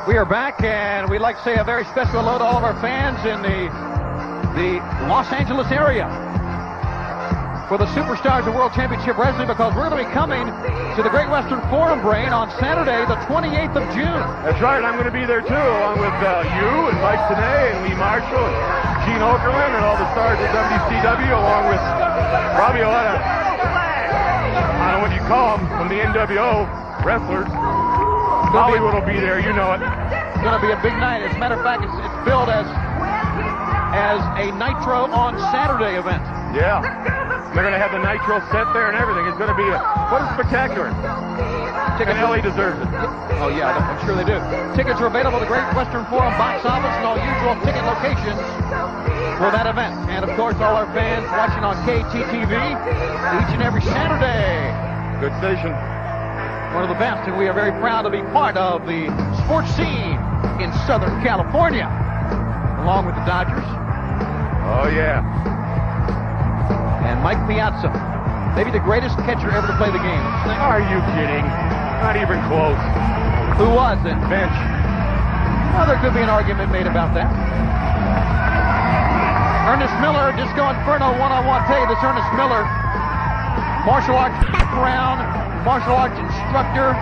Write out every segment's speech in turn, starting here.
We are back, and we'd like to say a very special hello to all of our fans in the Los Angeles area for the Superstars of World Championship Wrestling, because we're going to be coming to the Great Western Forum, Brain, on Saturday, the 28th of June. That's right. I'm going to be there, too, along with you and Mike Tenay and Lee Marshall and Gene Okerlund and all the stars of WCW, along with probably a lot of, I don't know what you call them, from the NWO wrestlers. Hollywood will be there, you know it. It's going to be a big night. As a matter of fact, it's billed as a Nitro on Saturday event. Yeah. They're going to have the Nitro set there and everything. It's going to be what a spectacular. And LA deserves it. Oh, yeah, I'm sure they do. Tickets are available at the Great Western Forum box office and all usual ticket locations for that event. And, of course, all our fans watching on KTTV each and every Saturday. Good station. One of the best, and we are very proud to be part of the sports scene in Southern California, along with the Dodgers. Oh, yeah. And Mike Piazza, maybe the greatest catcher ever to play the game. Are you kidding? Not even close. Who was it? Bench. Well, there could be an argument made about that. Ernest Miller, Disco Inferno one-on-one. Tell you this, Ernest Miller, martial arts background, martial arts instructor,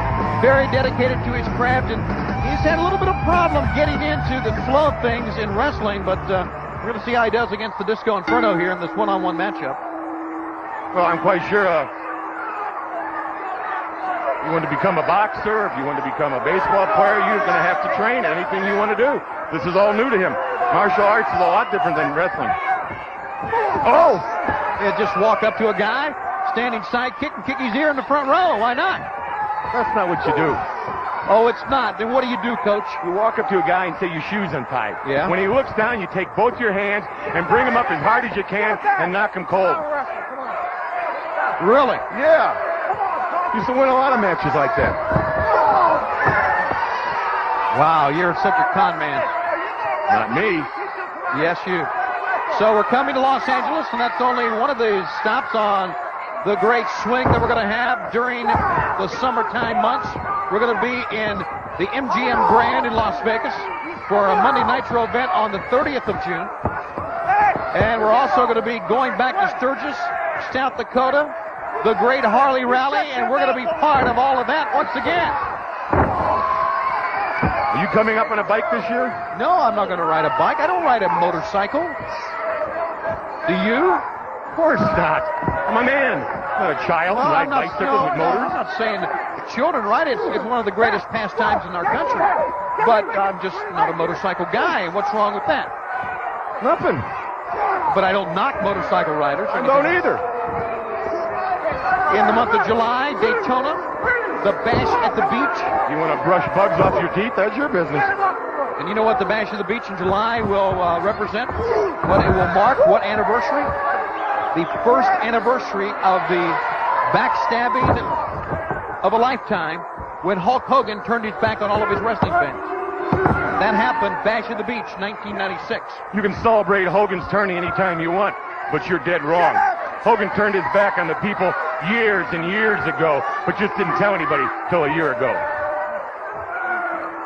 very dedicated to his craft, and he's had a little bit of problem getting into the flow of things in wrestling, but we're going to see how he does against the Disco Inferno here in this one-on-one matchup. Well, I'm quite sure you want to become a boxer, if you want to become a baseball player, you're going to have to train anything you want to do. This is all new to him. Martial arts is a lot different than wrestling. Oh! Yeah, just walk up to a guy, standing sidekick, and kick his ear in the front row. Why not? That's not what you do. Oh, it's not. Then what do you do, Coach? You walk up to a guy and say your shoe's untied. Yeah. When he looks down, you take both your hands and bring him up as hard as you can and knock him cold. Really? Yeah. Used to win a lot of matches like that. Wow, you're such a con man. Not me. Yes, you. So we're coming to Los Angeles, and that's only one of the stops on the great swing that we're going to have during the summertime months. We're going to be in the MGM Grand in Las Vegas for a Monday Nitro event on the 30th of June. And we're also going to be going back to Sturgis, South Dakota, the Great Harley Rally, and we're going to be part of all of that once again. Are you coming up on a bike this year? No, I'm not going to ride a bike. I don't ride a motorcycle. Do you? Of course not. I'm a man, not a child. Well, ride bicycles with motors. I'm not saying that children ride it. It's one of the greatest pastimes in our country. But I'm just not a motorcycle guy. What's wrong with that? Nothing. But I don't knock motorcycle riders. I don't either. In the month of July, Daytona, the Bash at the Beach. You want to brush bugs off your teeth? That's your business. And you know what the Bash at the Beach in July will represent? What it will mark? What anniversary? The first anniversary of the backstabbing of a lifetime when Hulk Hogan turned his back on all of his wrestling fans. That happened, Bash at the Beach, 1996. You can celebrate Hogan's turning anytime you want, but you're dead wrong. Hogan turned his back on the people years and years ago, but just didn't tell anybody till a year ago.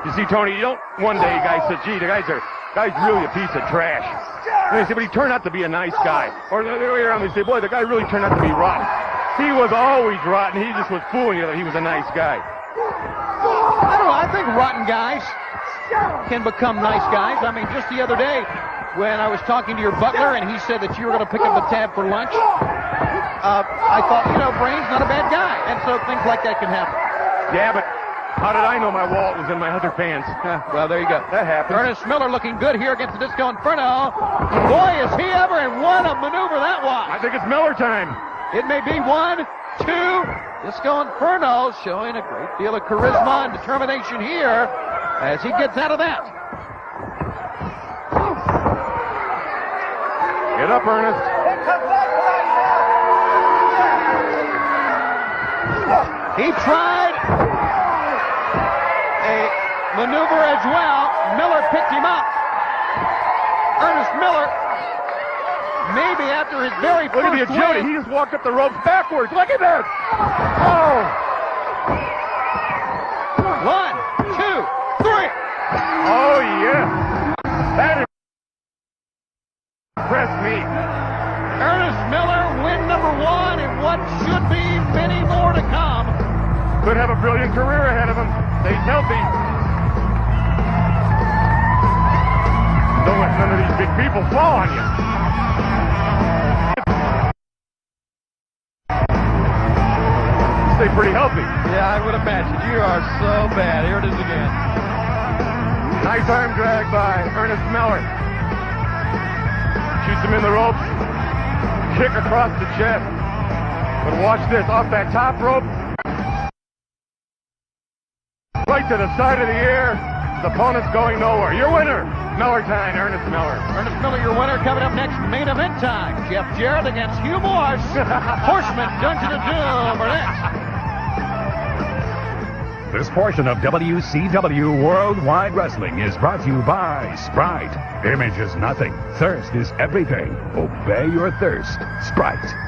You see, Tony, you don't one day guys say, gee, the guy's really a piece of trash. And they say, but he turned out to be a nice guy. Or the other way around, they say, boy, the guy really turned out to be rotten. He was always rotten. He just was fooling you that he was a nice guy. I don't know. I think rotten guys can become nice guys. I mean, just the other day when I was talking to your butler and he said that you were going to pick up the tab for lunch, I thought, Brain's not a bad guy. And so things like that can happen. Yeah, but how did I know my wallet was in my other pants? Well, there you go. That happens. Ernest Miller looking good here against the Disco Inferno. Boy, is he ever, and what a maneuver that was. I think it's Miller time. It may be 1, 2. Disco Inferno showing a great deal of charisma and determination here as he gets out of that. Get up, Ernest. He tried a maneuver as well. Miller picked him up. Ernest Miller, maybe after his very first Look at the agility. win. He just walked up the ropes backwards. Look at this. Oh. 1, 2, 3. Could have a brilliant career ahead of him. Stays healthy. Don't let none of these big people fall on you. Stay pretty healthy. Yeah, I would imagine. You are so bad. Here it is again. Nice arm drag by Ernest Miller. Shoots him in the ropes. Kick across the chest. But watch this, off that top rope. Right to the side of the air. The opponent's going nowhere. Your winner, Miller time, Ernest Miller. Ernest Miller, your winner. Coming up next, main event time. Jeff Jarrett against Hugh Morse. Horseman, Dungeon of Doom are next. This portion of WCW Worldwide Wrestling is brought to you by Sprite. Image is nothing. Thirst is everything. Obey your thirst. Sprite.